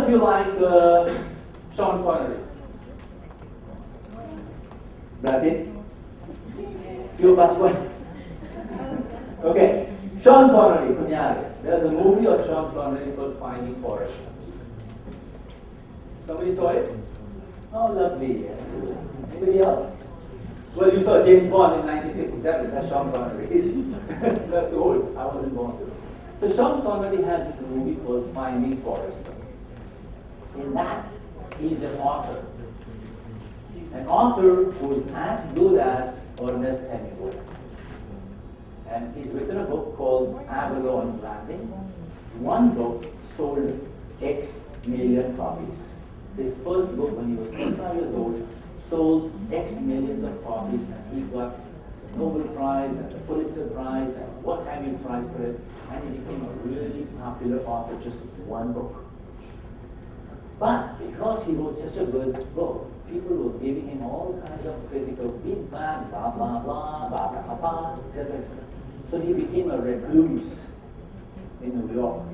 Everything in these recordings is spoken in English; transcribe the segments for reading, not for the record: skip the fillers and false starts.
of you like Sean Connery? Brad Pitt? Few of us went. Okay, Sean Connery, Kunyari. There's a movie of Sean Connery called Finding Forrest. Somebody saw it? Oh, lovely. Anybody else? Well, you saw James Bond in 1967. That's Sean Connery. That's too old. I wasn't born. So Sean Connery has this movie called Finding Forrest. In that, he's an author. An author who is as good as Ernest Hemingway. And he's written a book called Avalon Landing. One book sold X million copies. His first book, when he was 25 years old, sold X millions of copies, and he got the Nobel Prize and the Pulitzer Prize and what have you prize for it, and he became a really popular author just with one book. But because he wrote such a good book, people were giving him all kinds of critical feedback, blah blah blah, blah blah blah, etc. So he became a recluse in New York.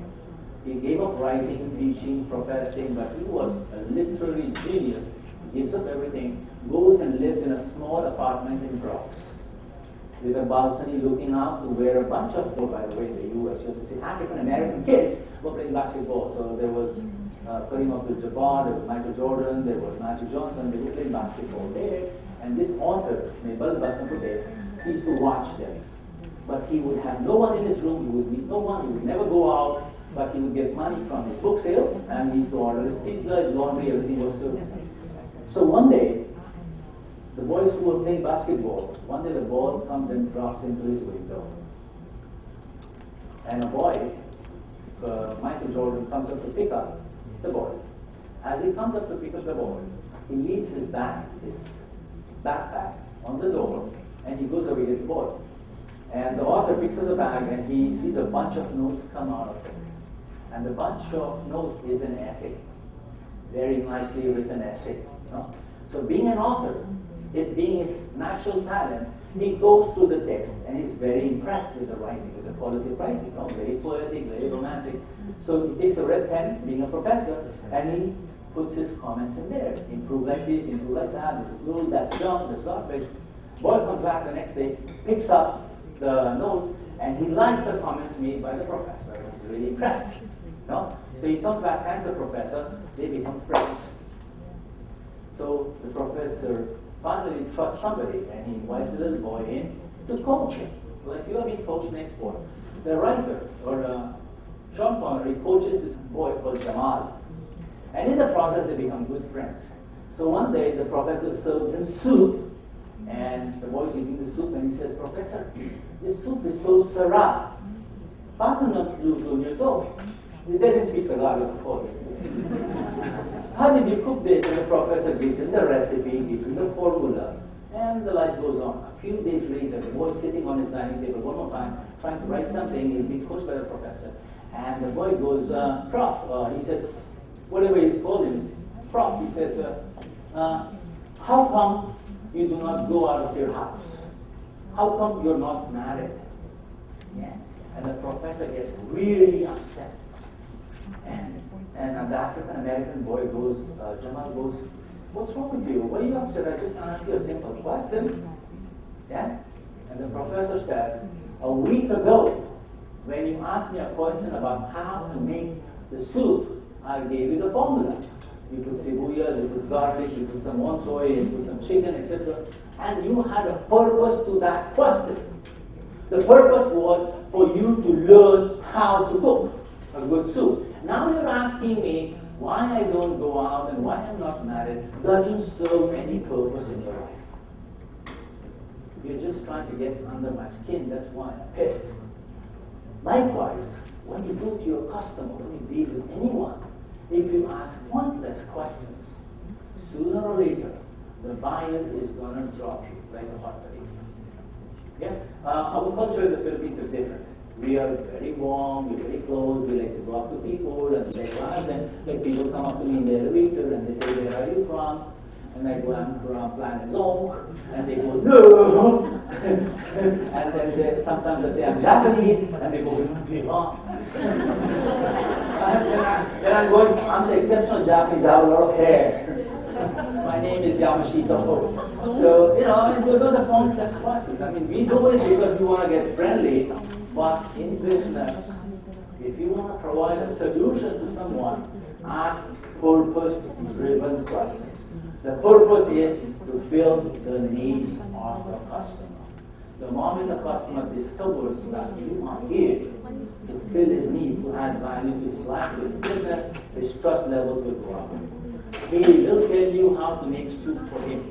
He gave up writing, teaching, professing, but he was a literary genius. He gives up everything, goes and lives in a small apartment in Bronx with a balcony looking out to where a bunch of, by the way, in the U.S., you have to say African American kids were playing basketball. So there was Kareem Abdul-Jabbar, there was Michael Jordan, there was Magic Johnson. They were playing basketball there, and this author, Mabel Basnapude, he used to watch them. But he would have no one in his room, he would meet no one, he would never go out, but he would get money from his book sales, and he used to order his pizza, his laundry, everything was served. So one day, the boys who were playing basketball, one day the ball comes and drops into his window. And a boy, Michael Jordan, comes up to pick up the ball. As he comes up to pick up the ball, he leaves his bag, his backpack, on the door, and he goes away with the ball. And the author picks up the bag and he sees a bunch of notes come out of it. And the bunch of notes is an essay. Very nicely written essay. So being an author, it being his natural talent, he goes through the text and he's very impressed with the writing, with the quality of writing, very poetic, very romantic. So he takes a red pen, being a professor, and he puts his comments in there. Improve like this, improve like that, this is good, that's junk, that's garbage. Boy comes back the next day, picks up the notes, and he likes the comments made by the professor. He's really impressed. So he comes back, thanks the professor, they become friends. So the professor finally trusts somebody, and he invites the little boy in to coach him. Like you have been coached next sport. The writer, or Sean Connery, coaches this boy called Jamal. And in the process, they become good friends. So one day, the professor serves him soup, and the boy's eating the soup, and he says, "Professor, this soup is so syrah. He doesn't speak Tagalog, of course. How did you cook this?" And the professor gives him the recipe, gives him the formula, and the life goes on. A few days later, the boy is sitting on his dining table one more time, trying to write something. He's being coached by the professor. And the boy goes, "Prof," he says, whatever he called him, "Prof," he says, "how come you do not go out of your house? How come you're not married?" Yeah. And the professor gets really upset. And the African American boy goes, Jamal goes, "What's wrong with you? Why are you upset? I just asked you a simple question." Yeah? And the professor says, "A week ago, when you asked me a question about how to make the soup, I gave you the formula. You put sibuyas, you put garlic, you put some soy, you put some chicken, etc. And you had a purpose to that question. The purpose was for you to learn how to cook a good soup. Now you're asking me why I don't go out and why I'm not married doesn't serve any purpose in your life. You're just trying to get under my skin, that's why I'm pissed." Likewise, when you go to your customer, when you deal with anyone, if you ask pointless questions, sooner or later, the buyer is going to drop you like a hot potato. Yeah? Our culture in the Philippines is different. We are very warm, we're very close, we like to go up to people and like to ask them. Like people come up to me in the elevator and they say, "Where are you from?" And I go, "I'm from Planet Zonk." And they go, "No." And then sometimes they say, "I'm Japanese." And they go, "Then Then I'm the exceptional Japanese, I have a lot of hair. My name is Yamashita Ho. So, those are pointless questions. I mean, we do it because we want to get friendly, but in business, if you want to provide a solution to someone, ask purpose-driven questions. The purpose is to fill the needs of the customer. The moment the customer discovers that you are here to fill his needs, to add value to his life, to his business, his trust levels will go up. He will tell you how to make soup for him.